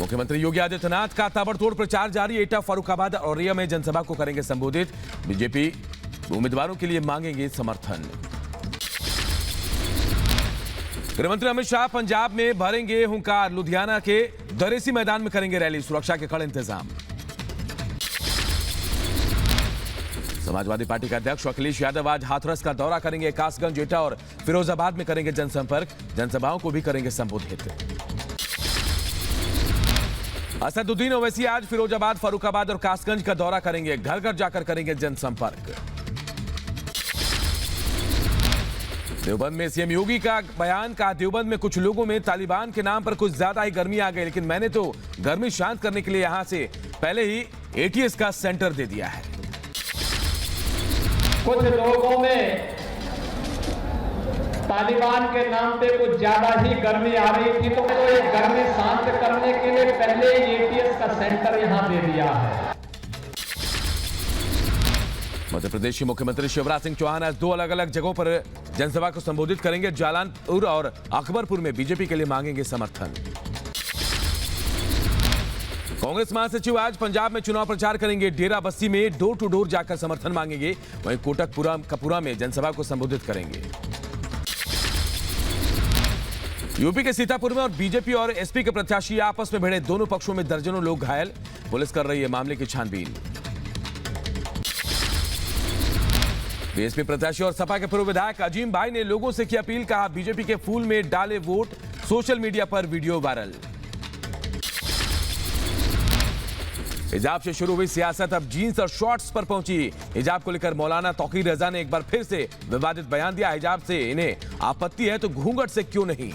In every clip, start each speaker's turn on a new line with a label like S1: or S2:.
S1: मुख्यमंत्री योगी आदित्यनाथ का ताबड़तोड़ प्रचार जारी। एटा, फर्रुखाबाद और औरैया में जनसभा को करेंगे संबोधित। बीजेपी उम्मीदवारों के लिए मांगेंगे समर्थन। गृहमंत्री अमित शाह पंजाब में भरेंगे हुंकार। लुधियाना के दरेसी मैदान में करेंगे रैली। सुरक्षा के कड़े इंतजाम। समाजवादी पार्टी के अध्यक्ष अखिलेश यादव आज हाथरस का दौरा करेंगे। कासगंज, एटा और फिरोजाबाद में करेंगे जनसंपर्क। जनसभाओं को भी करेंगे संबोधित। असदुद्दीन ओवैसी आज फिरोजाबाद, फर्रुखाबाद और कासगंज का दौरा करेंगे। घर घर जाकर करेंगे जनसंपर्क। देवबंद में सीएम योगी का बयान। कहा, देवबंद में कुछ लोगों में तालिबान के नाम पर कुछ ज्यादा ही गर्मी आ गई, लेकिन मैंने तो गर्मी शांत करने के लिए यहां से पहले ही एटीएस का सेंटर दे दिया है।
S2: कुछ लोगों में तालिबान के नाम पे कुछ ज्यादा ही गर्मी आ रही थी, तो ये गर्मी शांत करने के लिए पहले ही एटीएस का सेंटर यहां दे दिया है।
S1: मध्य प्रदेश के मुख्यमंत्री शिवराज सिंह चौहान आज दो अलग अलग जगहों पर जनसभा को संबोधित करेंगे। जालानपुर और अकबरपुर में बीजेपी के लिए मांगेंगे समर्थन। कांग्रेस महासचिव आज पंजाब में चुनाव प्रचार करेंगे। डेरा बस्सी में डोर टू डोर जाकर समर्थन मांगेंगे। वहीं कोटकपुरा में जनसभा को संबोधित करेंगे। यूपी के सीतापुर में और बीजेपी और एसपी के प्रत्याशी आपस में भिड़े। दोनों पक्षों में दर्जनों लोग घायल। पुलिस कर रही है मामले की छानबीन। बीएसपी प्रत्याशी और सपा के पूर्व विधायक अजीम भाई ने लोगों से की अपील। कहा, बीजेपी के फूल में डाले वोट। सोशल मीडिया पर वीडियो वायरल। हिजाब से शुरू हुई सियासत अब जीन्स और शॉर्ट्स पर पहुंची। हिजाब को लेकर मौलाना तौकीर रजा ने एक बार फिर से विवादित बयान दिया। हिजाब से इन्हें आपत्ति है तो घूंघट से क्यों नहीं।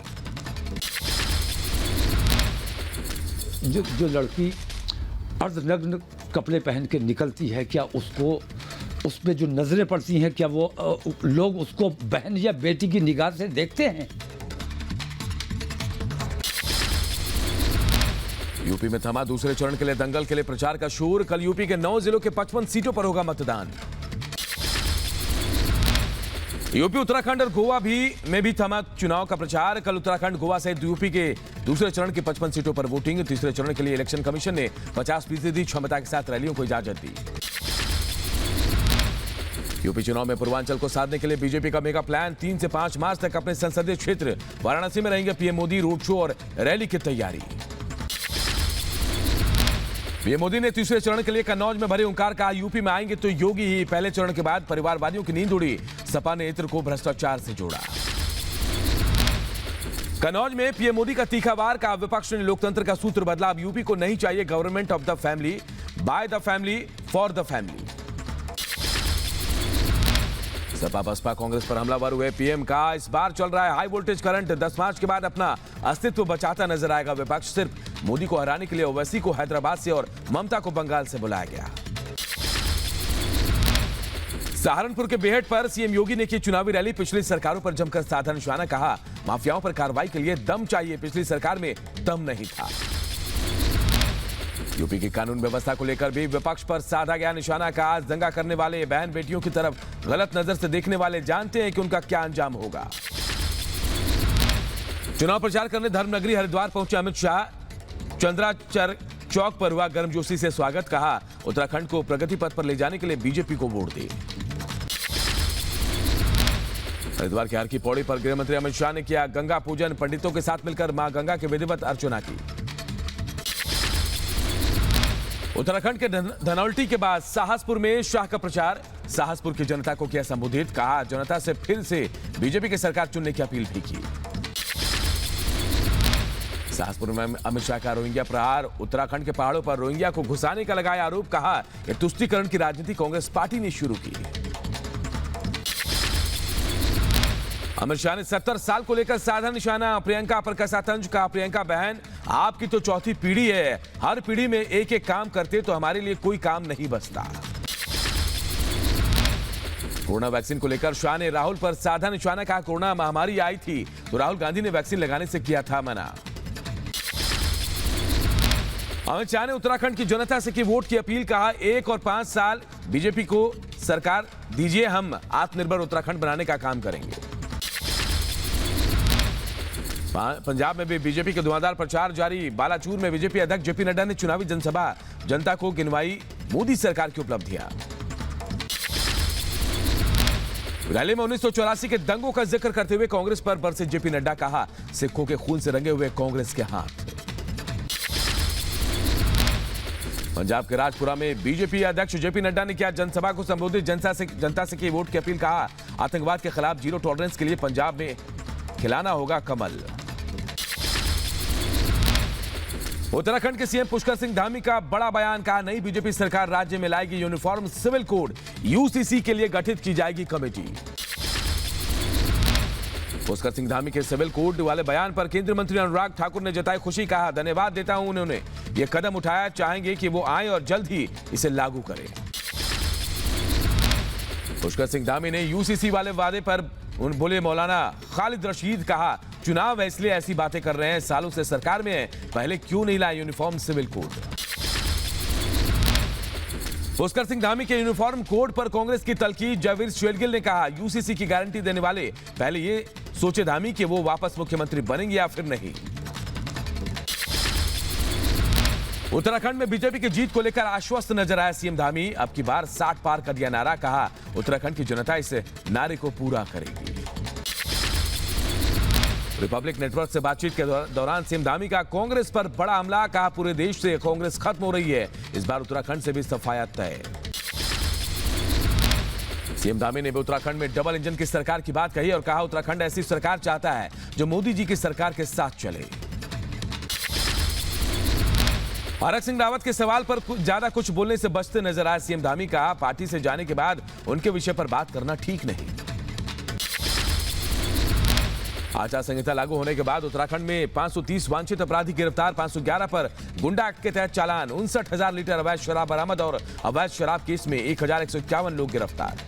S3: जो लड़की अर्धनग्न कपड़े पहन के निकलती है, क्या उसको उसमें जो नजरें पड़ती हैं, क्या वो लोग उसको बहन या बेटी की निगाह से देखते हैं?
S1: यूपी में थमा दूसरे चरण के लिए दंगल के लिए प्रचार का शोर। कल यूपी के 9 जिलों के 55 सीटों पर होगा मतदान। यूपी, उत्तराखंड और गोवा में भी थमा चुनाव का प्रचार। कल उत्तराखंड, गोवा सहित यूपी के दूसरे चरण की 55 सीटों पर वोटिंग। तीसरे चरण के लिए इलेक्शन कमीशन ने 50% क्षमता के साथ रैलियों को इजाजत दी। यूपी चुनाव में पूर्वांचल को साधने के लिए बीजेपी का मेगा प्लान। 3 से 5 मार्च तक अपने संसदीय क्षेत्र वाराणसी में रहेंगे पीएम मोदी। रोड शो और रैली की तैयारी। पीएम मोदी ने तीसरे चरण के लिए कन्नौज में भरे हुंकार। कहा, यूपी में आएंगे तो योगी ही। पहले चरण के बाद परिवारवादियों की नींद उड़ी। सपा ने नेत्र को भ्रष्टाचार से जोड़ा। कन्नौज में पीएम मोदी का तीखा वार। का, विपक्ष ने लोकतंत्र का सूत्र बदला। अब यूपी को नहीं चाहिए government of the family, by the family, for the family. Sapa Basapa Congress पर हमलावर हुए पीएम। का, इस बार चल रहा है हाई वोल्टेज करंट। 10 मार्च के बाद अपना अस्तित्व बचाता नजर आएगा विपक्ष। सिर्फ मोदी को हराने के लिए ओवैसी को हैदराबाद से और ममता को बंगाल से बुलाया गया। सहारनपुर के बेहट पर सीएम योगी ने की चुनावी रैली। पिछली सरकारों पर जमकर साधा निशाना। कहा, माफियाओं पर कार्रवाई के लिए दम चाहिए। पिछली सरकार में दम नहीं था। यूपी की कानून व्यवस्था को लेकर भी विपक्ष पर साधा गया निशाना। का, आज दंगा करने वाले बहन बेटियों की तरफ गलत नजर से देखने वाले जानते हैं कि उनका क्या अंजाम होगा। चुनाव प्रचार करने धर्मनगरी हरिद्वार पहुंचे अमित शाह। चंद्राचर चौक पर हुआ गर्मजोशी से स्वागत। कहा, उत्तराखंड को प्रगति पथ पर ले जाने के लिए बीजेपी को वोट दे। हरिद्वार के हर की पौड़ी पर गृहमंत्री अमित शाह ने किया गंगा पूजन। पंडितों के साथ मिलकर मां गंगा की विधिवत अर्चना की। उत्तराखंड के धनौल्टी के बाद साहसपुर में शाह का प्रचार। साहसपुर की जनता को किया संबोधित। कहा, जनता से फिर से बीजेपी की सरकार चुनने की अपील भी की। साहसपुर में अमित शाह का रोहिंग्या प्रहार। उत्तराखंड के पहाड़ों पर रोहिंग्या को घुसाने का लगाया आरोप। कहा, यह तुष्टीकरण की राजनीति कांग्रेस पार्टी ने शुरू की। अमित शाह ने 70 साल को लेकर साधा निशाना। प्रियंका पर कसा तंज। कहा, प्रियंका बहन, आपकी तो चौथी पीढ़ी है। हर पीढ़ी में एक एक काम करते तो हमारे लिए कोई काम नहीं बचता। कोरोना वैक्सीन को लेकर शाह ने राहुल पर साधा निशाना। कहा, कोरोना महामारी आई थी तो राहुल गांधी ने वैक्सीन लगाने से किया था मना। अमित शाह ने उत्तराखंड की जनता से की वोट की अपील। कहा, 1 और 5 साल बीजेपी को सरकार दीजिए, हम आत्मनिर्भर उत्तराखंड बनाने का काम करेंगे। पंजाब में भी बीजेपी के धुआंधार प्रचार जारी। बालाचूर में बीजेपी अध्यक्ष जेपी नड्डा ने चुनावी जनता को गिनवाई मोदी सरकार की उपलब्धियां। रैली में 1984 के दंगों का जिक्र करते हुए कांग्रेस पर बरसे जेपी नड्डा, कहा सिखों के खून से रंगे हुए कांग्रेस के हाथ। पंजाब के राजपुरा में बीजेपी अध्यक्ष जेपी नड्डा ने किया जनसभा को संबोधित। जनता से की वोट की अपील, कहा आतंकवाद के खिलाफ जीरो टॉलरेंस के लिए पंजाब में खिलाना होगा कमल। उत्तराखंड के सीएम पुष्कर सिंह धामी का बड़ा बयान, कहा नई बीजेपी सरकार राज्य में लाएगी यूनिफॉर्म सिविल कोड, यूसीसी के लिए गठित की जाएगी कमेटी। पुष्कर सिंह धामी के सिविल कोड वाले बयान पर केंद्रीय मंत्री अनुराग ठाकुर ने जताई खुशी, कहा धन्यवाद देता हूं उन्होंने यह कदम उठाया, चाहेंगे कि वो आए और जल्द ही इसे लागू करें। पुष्कर सिंह धामी ने यूसीसी वाले वादे पर बोले मौलाना खालिद रशीद, कहा चुनाव है इसलिए ऐसी बातें कर रहे हैं, सालों से सरकार में है, पहले क्यों नहीं लाए uniform civil code. Pushkar Singh Dhami के यूनिफॉर्म कोड पर कांग्रेस की तलकीद, जयवीर शेरगिल ने कहा यूसीसी की गारंटी देने वाले पहले ये सोचे धामी कि वो वापस मुख्यमंत्री बनेंगे या फिर नहीं। उत्तराखंड में बीजेपी की जीत को लेकर आश्वस्त नजर आया सीएम धामी, अब की बार 60 पार कर दिया नारा, कहा उत्तराखंड की जनता इस नारे को पूरा करेगी। रिपब्लिक नेटवर्क से बातचीत के दौरान सीएम धामी का कांग्रेस पर बड़ा हमला, कहा पूरे देश से कांग्रेस खत्म हो रही है, इस बार उत्तराखंड से भी सफाया तय। सीएम धामी ने भी उत्तराखंड में डबल इंजन की सरकार की बात कही और कहा उत्तराखंड ऐसी सरकार चाहता है जो मोदी जी की सरकार के साथ चले। हरक सिंह रावत के सवाल पर ज्यादा कुछ बोलने से बचते नजर आए सीएम धामी, का पार्टी से जाने के बाद उनके विषय पर बात करना ठीक नहीं। आचार संहिता लागू होने के बाद उत्तराखंड में 530 वांछित अपराधी गिरफ्तार, 511 पर गुंडा एक्ट के तहत चालान, 59,000 लीटर अवैध शराब बरामद और अवैध शराब केस में 1,151 लोग गिरफ्तार।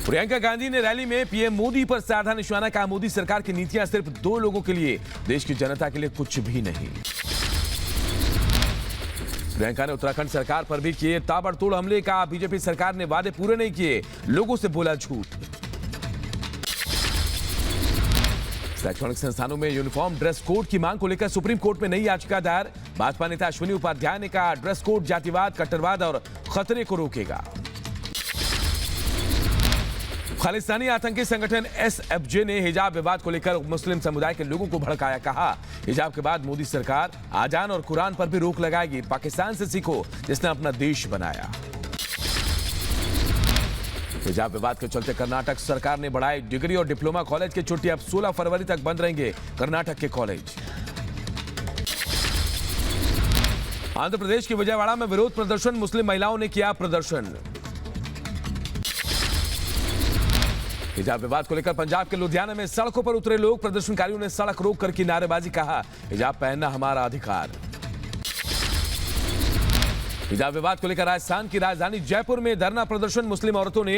S1: प्रियंका गांधी ने रैली में पीएम मोदी पर साधा निशाना, कहा मोदी सरकार की नीतियां सिर्फ 2 लोगों के लिए, देश की जनता के लिए कुछ भी नहीं। प्रियंका ने उत्तराखंड सरकार पर भी किए ताबड़तोड़ हमले, कहा बीजेपी सरकार ने वादे पूरे नहीं किए, लोगों से बोला झूठ। शैक्षणिक संस्थानों में यूनिफॉर्म ड्रेस कोड की मांग को लेकर सुप्रीम कोर्ट में नई याचिका दायर, भाजपा नेता अश्विनी उपाध्याय ने कहा ड्रेस कोड जातिवाद, कट्टरवाद और खतरे को रोकेगा। खालिस्तानी आतंकी संगठन एसएफजे ने हिजाब विवाद को लेकर मुस्लिम समुदाय के लोगों को भड़काया, कहा हिजाब के बाद मोदी सरकार आजान और कुरान पर भी रोक लगाएगी, पाकिस्तान से सीखो जिसने अपना देश बनाया। हिजाब विवाद के चलते कर्नाटक सरकार ने बढ़ाए डिग्री और डिप्लोमा कॉलेज की छुट्टी, अब 16 फरवरी तक बंद रहेंगे कर्नाटक के कॉलेज। आंध्र प्रदेश के विजयवाड़ा में विरोध प्रदर्शन, मुस्लिम महिलाओं ने किया प्रदर्शन। हिजाब विवाद को लेकर पंजाब के लुधियाना में सड़कों पर उतरे लोग, प्रदर्शनकारियों ने सड़क रोक कर की नारेबाजी, कहा हिजाब पहनना हमारा अधिकार। हिजाब विवाद को लेकर राजस्थान की राजधानी जयपुर में धरना प्रदर्शन, मुस्लिम औरतों ने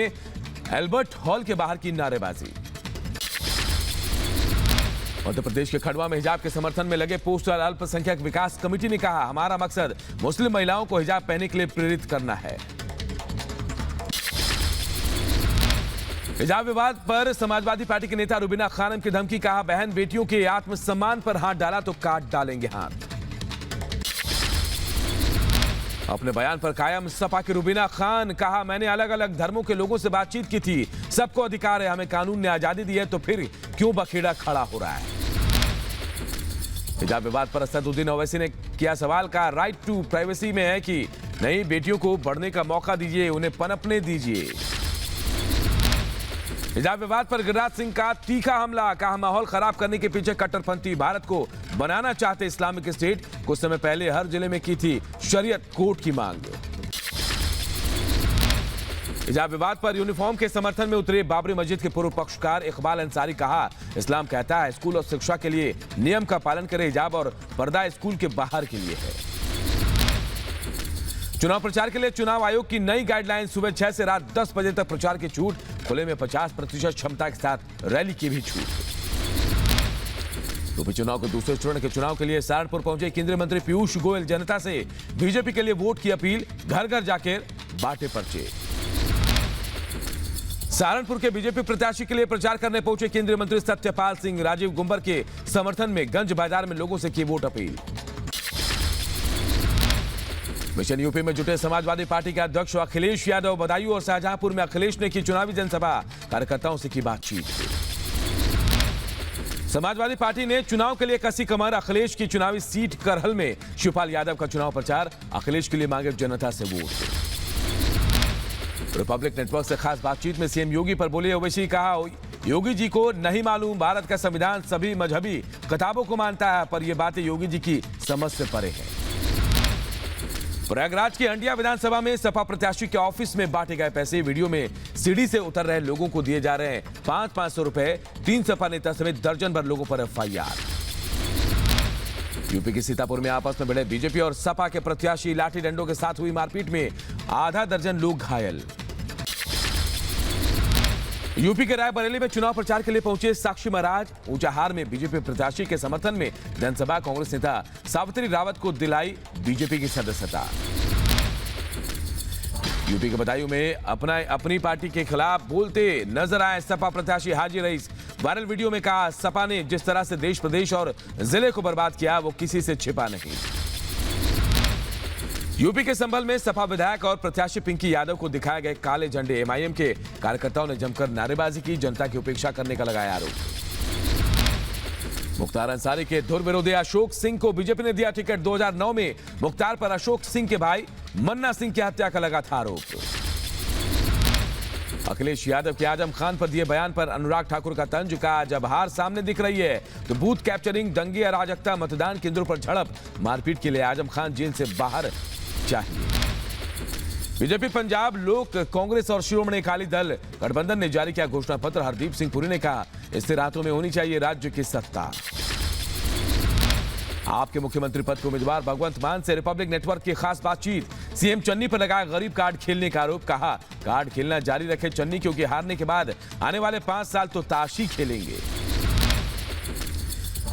S1: एल्बर्ट हॉल के बाहर की नारेबाजी। मध्य प्रदेश के खंडवा में हिजाब के समर्थन में लगे पोस्टर, अल्पसंख्यक विकास कमेटी ने कहा हमारा मकसद मुस्लिम महिलाओं को हिजाब पहनने के लिए प्रेरित करना है। हिजाब विवाद पर समाजवादी पार्टी के नेता रुबीना खानम की धमकी, कहा बहन बेटियों के आत्मसम्मान पर हाथ डाला तो काट डालेंगे हाथ। अपने बयान पर कायम सपा की रुबीना खान, कहा मैंने अलग अलग धर्मों के लोगों से बातचीत की थी, सबको अधिकार है, हमें कानून ने आजादी दी है, तो फिर क्यों बखेड़ा खड़ा हो रहा है। हिजाब विवाद पर असदुद्दीन ओवैसी ने किया सवाल, का राइट टू प्राइवेसी में है कि नहीं, बेटियों को बढ़ने का मौका दीजिए, उन्हें पनपने दीजिए। हिजाब विवाद पर गिरिराज सिंह का तीखा हमला, कहा माहौल खराब करने के पीछे कट्टरपंथी, भारत को बनाना चाहते इस्लामिक स्टेट, कुछ समय पहले हर जिले में की थी शरीयत कोर्ट की मांग। हिजाब विवाद पर यूनिफॉर्म के समर्थन में उतरे बाबरी मस्जिद के पूर्व पक्षकार इकबाल अंसारी, कहा इस्लाम कहता है स्कूल और शिक्षा के लिए नियम का पालन करें, हिजाब और पर्दा स्कूल के बाहर के लिए है। चुनाव प्रचार के लिए चुनाव आयोग की नई गाइडलाइन, सुबह 6 से रात 10 बजे तक प्रचार की छूट, खुले में 50% क्षमता के साथ रैली की भी छूट। उपचुनाव के दूसरे चरण के चुनाव के लिए सहारनपुर पहुंचे केंद्रीय मंत्री पीयूष गोयल, जनता से बीजेपी के लिए वोट की अपील, घर घर जाकर बांटे पर्चे। सहारनपुर के बीजेपी प्रत्याशी के लिए प्रचार करने पहुंचे केंद्रीय मंत्री सत्यपाल सिंह। राजीव गुंबर के समर्थन में गंज बाजार में लोगों से की वोट अपील। मिशन यूपी में जुटे समाजवादी पार्टी के अध्यक्ष अखिलेश यादव। बदायूं और शाहजहांपुर में अखिलेश ने की चुनावी जनसभा, कार्यकर्ताओं से की बातचीत। समाजवादी पार्टी ने चुनाव के लिए कसी कमर। अखिलेश की चुनावी सीट करहल में शिवपाल यादव का चुनाव प्रचार। अखिलेश के लिए मांगे जनता से वोट। रिपब्लिक नेटवर्क से खास बातचीत में सीएम योगी पर बोले ओवैसी। कहा योगी जी को नहीं मालूम भारत का संविधान सभी मजहबी किताबों को मानता है, पर यह बातें योगी जी की समझ से परे है। प्रयागराज की हंडिया विधानसभा में सपा प्रत्याशी के ऑफिस में बांटे गए पैसे। वीडियो में सीढ़ी से उतर रहे लोगों को दिए जा रहे हैं 500-500 रुपए। 3 सपा नेता समेत दर्जन भर लोगों पर एफआईआर। यूपी के सीतापुर में आपस में भिड़े बीजेपी और सपा के प्रत्याशी। लाठी डंडों के साथ हुई मारपीट में आधा दर्जन लोग घायल। यूपी के रायबरेली में चुनाव प्रचार के लिए पहुंचे साक्षी महाराज। ऊंचाहार में बीजेपी प्रत्याशी के समर्थन में जनसभा। कांग्रेस नेता सावित्री रावत को दिलाई बीजेपी की सदस्यता। यूपी के बदायूं में अपनी पार्टी के खिलाफ बोलते नजर आए सपा प्रत्याशी हाजी रईस। वायरल वीडियो में कहा सपा ने जिस तरह से देश प्रदेश और जिले को बर्बाद किया वो किसी से छिपा नहीं। यूपी के संभल में सपा विधायक और प्रत्याशी पिंकी यादव को दिखाए गए काले झंडे। एमआईएम के कार्यकर्ताओं ने जमकर नारेबाजी की। जनता की उपेक्षा करने का लगाया आरोप। मुख्तार अंसारी के धुर विरोधी अशोक सिंह को बीजेपी ने दिया टिकट। 2009 में मुख्तार पर अशोक सिंह के भाई मन्ना सिंह की हत्या का लगा था आरोप। अखिलेश यादव के आजम खान पर दिए बयान पर अनुराग ठाकुर का तंज। कहा जब हार सामने दिख रही है तो बूथ कैप्चरिंग, दंगे, अराजकता, मतदान केंद्रों पर झड़प, मारपीट के लिए आजम खान जेल से बाहर चाहिए। बीजेपी पंजाब, लोक कांग्रेस और शिरोमणि अकाली दल गठबंधन ने जारी किया घोषणा पत्र। हरदीप सिंह पुरी ने कहा इससे रातों में होनी चाहिए राज्य की सत्ता। आपके मुख्यमंत्री पद के उम्मीदवार भगवंत मान से रिपब्लिक नेटवर्क की खास बातचीत। सीएम चन्नी पर लगाया गरीब कार्ड खेलने का आरोप। कहा कार्ड खेलना जारी रखे चन्नी, क्योंकि हारने के बाद आने वाले 5 साल तो ताश ही खेलेंगे।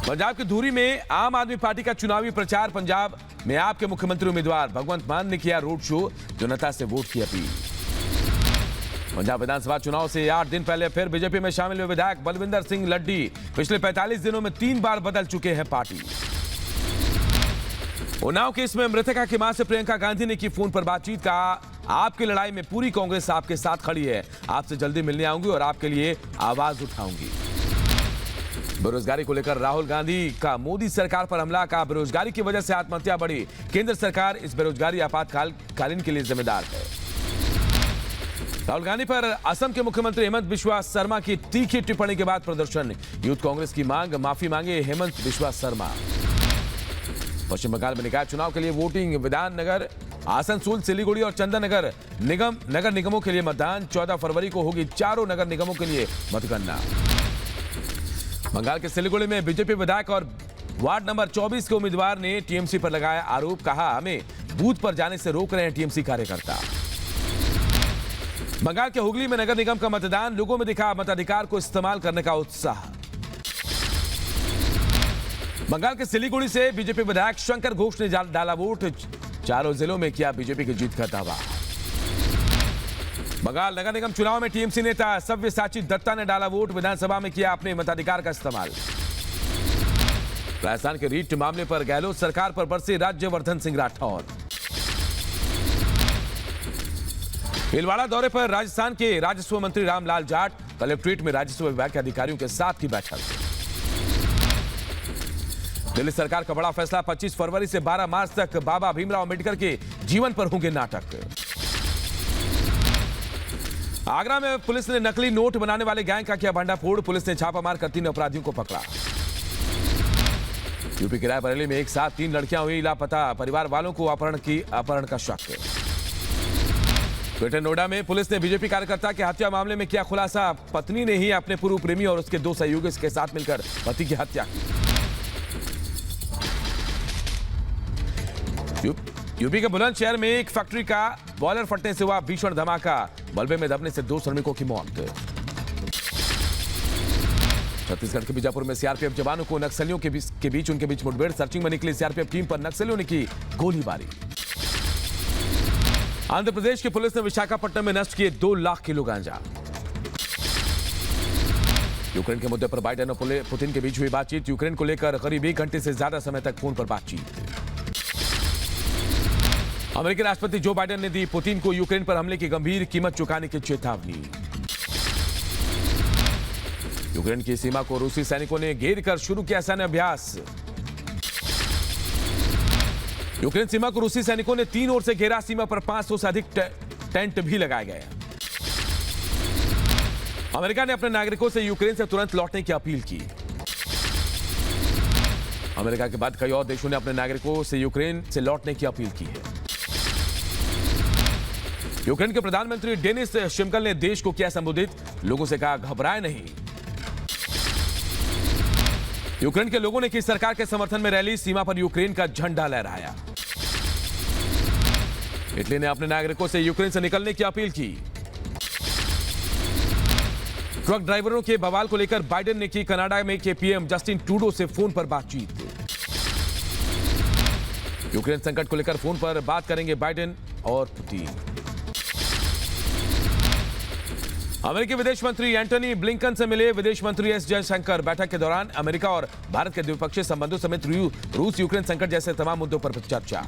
S1: पंजाब की धूरी में आम आदमी पार्टी का चुनावी प्रचार। पंजाब में आपके मुख्यमंत्री उम्मीदवार भगवंत मान ने किया रोड शो, जनता से वोट की अपील। पंजाब विधानसभा चुनाव से 8 दिन पहले फिर बीजेपी में शामिल हुए विधायक बलविंदर सिंह लड्डी। पिछले 45 दिनों में 3 बार बदल चुके हैं पार्टी। उन्नाव केस में मृतका की मां से प्रियंका गांधी ने की फोन पर बातचीत। कहा आपकी लड़ाई में पूरी कांग्रेस आपके साथ खड़ी है, आपसे जल्दी मिलने आऊंगी और आपके लिए आवाज उठाऊंगी। बेरोजगारी को लेकर राहुल गांधी का मोदी सरकार पर हमला। का बेरोजगारी की वजह से आत्महत्या बढ़ी, केंद्र सरकार इस बेरोजगारी आपातकालीन के लिए जिम्मेदार है। राहुल गांधी पर असम के मुख्यमंत्री हेमंत बिश्वा शर्मा की तीखी टिप्पणी के बाद प्रदर्शन। यूथ कांग्रेस की मांग, माफी मांगे हेमंत बिश्वा शर्मा। पश्चिम बंगाल में निकाय चुनाव के लिए वोटिंग। विधाननगर, आसनसोल, सिलीगुड़ी और चंदननगर नगर निगमों के लिए मतदान। 14 फरवरी को होगी चारों नगर निगमों के लिए मतगणना। बंगाल के सिलीगुड़ी में बीजेपी विधायक और वार्ड नंबर 24 के उम्मीदवार ने टीएमसी पर लगाया आरोप। कहा हमें बूथ पर जाने से रोक रहे हैं टीएमसी कार्यकर्ता। बंगाल के हुगली में नगर निगम का मतदान। लोगों में दिखा मताधिकार को इस्तेमाल करने का उत्साह। बंगाल के सिलीगुड़ी से बीजेपी विधायक शंकर घोष ने डाला वोट। चारों जिलों में किया बीजेपी की जीत का दावा। बंगाल नगर निगम चुनाव में टीएमसी नेता सव्यसाची दत्ता ने डाला वोट। विधानसभा में किया अपने मताधिकार का इस्तेमाल। राजस्थान के रीट मामले पर गहलोत सरकार पर बरसे राज्यवर्धन सिंह राठौर। भीलवाड़ा दौरे पर राजस्थान के राजस्व मंत्री रामलाल जाट। कलेक्ट्रेट में राजस्व विभाग के अधिकारियों के साथ की बैठक। दिल्ली सरकार का बड़ा फैसला। 25 फरवरी से 12 मार्च तक बाबा भीमराव अंबेडकर के जीवन पर होंगे नाटक। आगरा में पुलिस ने नकली नोट बनाने वाले गैंग का किया भंडाफोड़। पुलिस ने छापामार कर 3 अपराधियों को पकड़ा। यूपी के रायबरेली में एक साथ 3 लड़कियां हुई लापता। परिवार वालों को अपहरण का शक। ग्रेटर नोएडा में पुलिस ने बीजेपी कार्यकर्ता के हत्या मामले में किया खुलासा। पत्नी ने ही अपने पूर्व प्रेमी और उसके 2 सहयोगी के साथ मिलकर पति की हत्या की। यूपी के बुलंदशहर में एक फैक्ट्री का बॉयलर फटने से हुआ भीषण धमाका। मलबे में दबने से 2 श्रमिकों की मौत। छत्तीसगढ़ के बीजापुर में सीआरपीएफ जवानों को नक्सलियों के बीच मुठभेड़। सर्चिंग में निकली सीआरपीएफ टीम पर नक्सलियों ने की गोलीबारी। आंध्र प्रदेश की पुलिस ने विशाखापट्टनम में नष्ट किए 2 लाख किलो गांजा। यूक्रेन के मुद्दे पर बाइडेन और पुतिन के बीच हुई बातचीत। यूक्रेन को लेकर करीब 1 घंटे से ज्यादा समय तक फोन पर बातचीत। अमेरिकी राष्ट्रपति जो बाइडेन ने दी पुतिन को यूक्रेन पर हमले की गंभीर कीमत चुकाने की चेतावनी। यूक्रेन की सीमा को रूसी सैनिकों ने घेर कर शुरू किया सैन्य अभ्यास। यूक्रेन सीमा को रूसी सैनिकों ने 3 ओर से घेरा। सीमा पर 500 से अधिक टेंट भी लगाए गए। अमेरिका ने अपने नागरिकों से यूक्रेन से तुरंत लौटने की अपील की। अमेरिका के बाद कई और देशों ने अपने नागरिकों से यूक्रेन से लौटने की अपील की है। यूक्रेन के प्रधानमंत्री डेनिस शिमकल ने देश को किया संबोधित। लोगों से कहा घबराए नहीं। यूक्रेन के लोगों ने की सरकार के समर्थन में रैली। सीमा पर यूक्रेन का झंडा लहराया। इटली ने अपने नागरिकों से यूक्रेन से निकलने की अपील की। ट्रक ड्राइवरों के बवाल को लेकर बाइडेन ने की कनाडा में के पीएम जस्टिन ट्रूडो से फोन पर बातचीत। यूक्रेन संकट को लेकर फोन पर बात करेंगे बाइडेन और पुतिन। अमेरिकी विदेश मंत्री एंटनी ब्लिंकन से मिले विदेश मंत्री एस जयशंकर। बैठक के दौरान अमेरिका और भारत के द्विपक्षीय संबंधों समेत रूस यूक्रेन संकट जैसे तमाम मुद्दों पर चर्चा।